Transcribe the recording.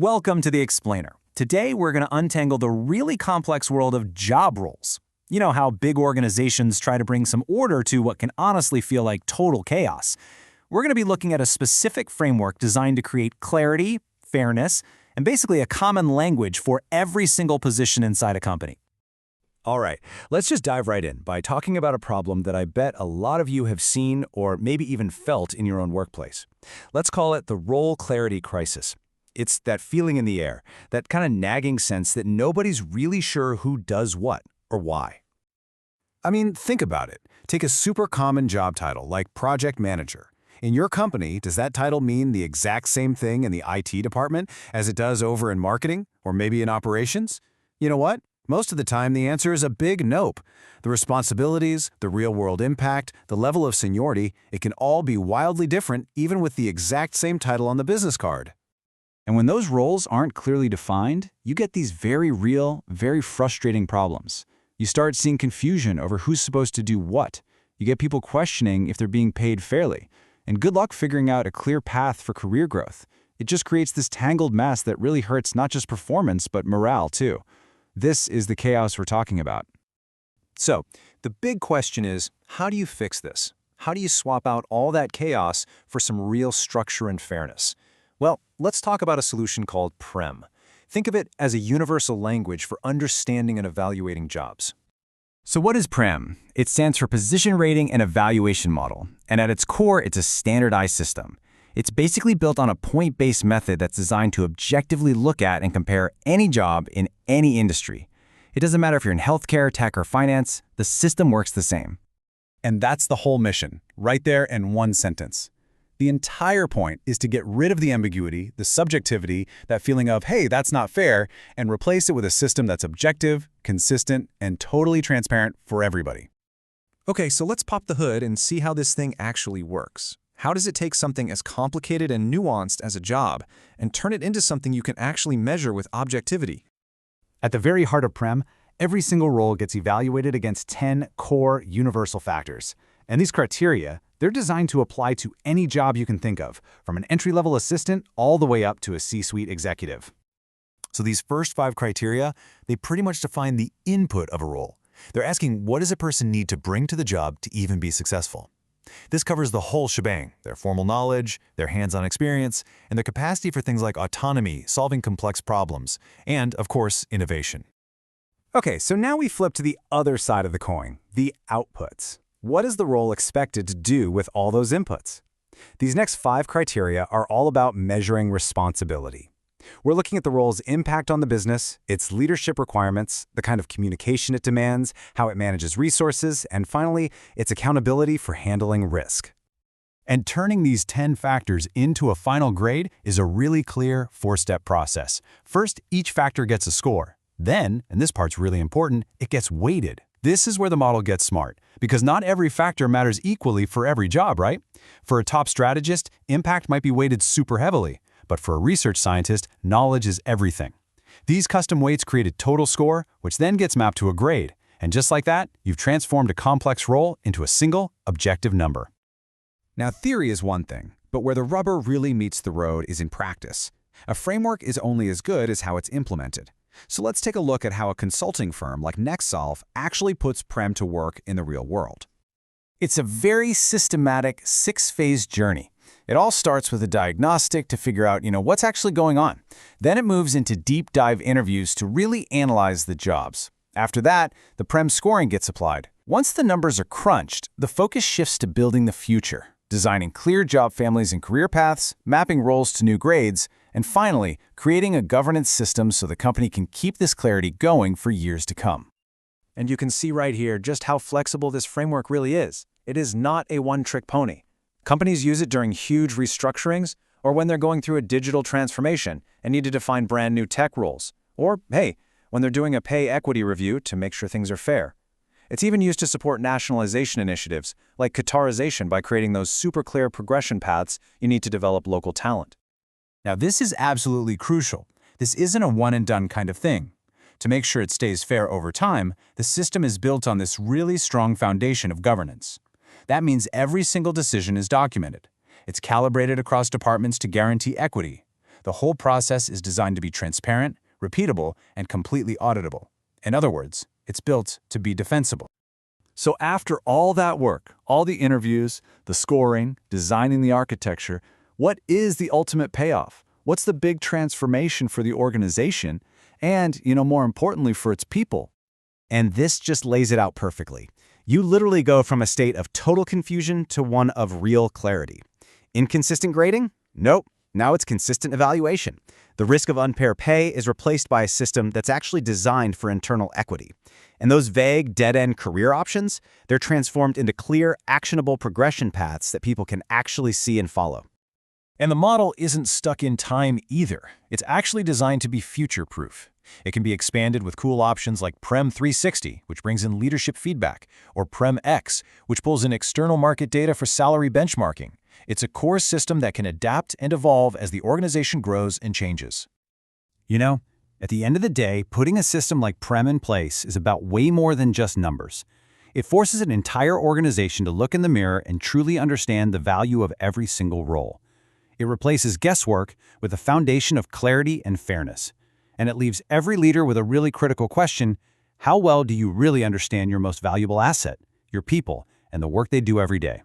Welcome to The Explainer. Today, we're going to untangle the really complex world of job roles. You know how big organizations try to bring some order to what can honestly feel like total chaos. We're going to be looking at a specific framework designed to create clarity, fairness, and basically a common language for every single position inside a company. All right, let's just dive right in by talking about a problem that I bet a lot of you have seen or maybe even felt in your own workplace. Let's call it the role clarity crisis. It's that feeling in the air, that kind of nagging sense that nobody's really sure who does what or why. I mean, think about it. Take a super common job title like project manager. In your company, does that title mean the exact same thing in the IT department as it does over in marketing or maybe in operations? You know what? Most of the time, the answer is a big nope. The responsibilities, the real-world impact, the level of seniority, it can all be wildly different even with the exact same title on the business card. And when those roles aren't clearly defined, you get these very real, very frustrating problems. You start seeing confusion over who's supposed to do what. You get people questioning if they're being paid fairly. And good luck figuring out a clear path for career growth. It just creates this tangled mess that really hurts not just performance, but morale too. This is the chaos we're talking about. So, the big question is, how do you fix this? How do you swap out all that chaos for some real structure and fairness? Well, let's talk about a solution called Prem. Think of it as a universal language for understanding and evaluating jobs. So what is Prem? It stands for Position Rating and Evaluation Model, and at its core, it's a standardized system. It's basically built on a point-based method that's designed to objectively look at and compare any job in any industry. It doesn't matter if you're in healthcare, tech, or finance, the system works the same. And that's the whole mission, right there in one sentence. The entire point is to get rid of the ambiguity, the subjectivity, that feeling of, hey, that's not fair, and replace it with a system that's objective, consistent, and totally transparent for everybody. Okay, so let's pop the hood and see how this thing actually works. How does it take something as complicated and nuanced as a job and turn it into something you can actually measure with objectivity? At the very heart of Prem, every single role gets evaluated against 10 core universal factors. And these criteria, they're designed to apply to any job you can think of, from an entry-level assistant all the way up to a C-suite executive. So these first 5 criteria, they pretty much define the input of a role. They're asking, what does a person need to bring to the job to even be successful? This covers the whole shebang: their formal knowledge, their hands-on experience, and their capacity for things like autonomy, solving complex problems, and, of course, innovation. Okay, so now we flip to the other side of the coin, the outputs. What is the role expected to do with all those inputs? These next 5 criteria are all about measuring responsibility. We're looking at the role's impact on the business, its leadership requirements, the kind of communication it demands, how it manages resources, and finally, its accountability for handling risk. And turning these 10 factors into a final grade is a really clear 4-step process. First, each factor gets a score. Then, and this part's really important, it gets weighted. This is where the model gets smart, because not every factor matters equally for every job, right? For a top strategist, impact might be weighted super heavily, but for a research scientist, knowledge is everything. These custom weights create a total score, which then gets mapped to a grade. And just like that, you've transformed a complex role into a single, objective number. Now, theory is one thing, but where the rubber really meets the road is in practice. A framework is only as good as how it's implemented. So let's take a look at how a consulting firm like NextSolve actually puts Prem to work in the real world. It's a very systematic 6-phase journey. It all starts with a diagnostic to figure out, what's actually going on. Then it moves into deep dive interviews to really analyze the jobs. After that, the Prem scoring gets applied. Once the numbers are crunched, the focus shifts to building the future, designing clear job families and career paths, mapping roles to new grades, and finally, creating a governance system so the company can keep this clarity going for years to come. And you can see right here just how flexible this framework really is. It is not a one-trick pony. Companies use it during huge restructurings or when they're going through a digital transformation and need to define brand new tech roles. Or, hey, when they're doing a pay equity review to make sure things are fair. It's even used to support nationalization initiatives, like Qatarization, by creating those super clear progression paths you need to develop local talent. Now, this is absolutely crucial. This isn't a one-and-done kind of thing. To make sure it stays fair over time, the system is built on this really strong foundation of governance. That means every single decision is documented. It's calibrated across departments to guarantee equity. The whole process is designed to be transparent, repeatable, and completely auditable. In other words, it's built to be defensible. So after all that work, all the interviews, the scoring, designing the architecture, what is the ultimate payoff? What's the big transformation for the organization and, more importantly, for its people? And this just lays it out perfectly. You literally go from a state of total confusion to one of real clarity. Inconsistent grading? Nope. Now it's consistent evaluation. The risk of unfair pay is replaced by a system that's actually designed for internal equity. And those vague, dead-end career options, they're transformed into clear, actionable progression paths that people can actually see and follow. And the model isn't stuck in time either. It's actually designed to be future-proof. It can be expanded with cool options like Prem 360, which brings in leadership feedback, or Prem X, which pulls in external market data for salary benchmarking. It's a core system that can adapt and evolve as the organization grows and changes. At the end of the day, putting a system like Prem in place is about way more than just numbers. It forces an entire organization to look in the mirror and truly understand the value of every single role. It replaces guesswork with a foundation of clarity and fairness. And it leaves every leader with a really critical question: how well do you really understand your most valuable asset, your people, and the work they do every day?